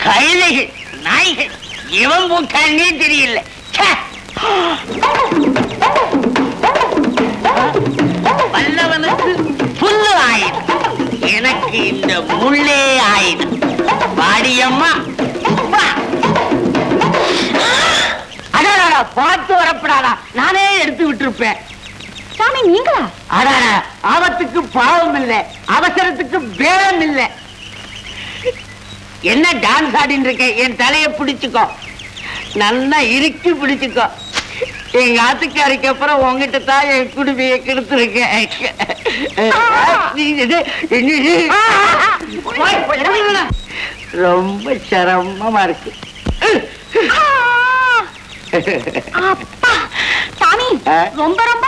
கழுதைகள் நாய்கள் இவன் போக்கானே தெரியல. வல்லவனுக்கு புல்லு ஆயுதம், எனக்கு இந்த முள்ளே ஆயுதம். வாடியம்மா அடாடா, பார்த்து வரப்படாதா, நானே எடுத்து விட்டுருப்பேன். சாமி நீங்களா? அடாடா, ஆபத்துக்கு பாவம் இல்லை, அவசரத்துக்கு பேரம் இல்லை. என்ன டான்ஸ் ஆடின்னு இருக்க? என் தலையை பிடிச்சுக்கோ, நல்லா இறுக்கி பிடிச்சுக்கோ. எங்க ஆத்துக்காரிக்கு அப்புறம் உங்ககிட்ட தான் என் குடுமையை கெடுத்துருக்கேன். ரொம்ப சிரமமா இருக்கு. சாமி ரொம்ப ரொம்ப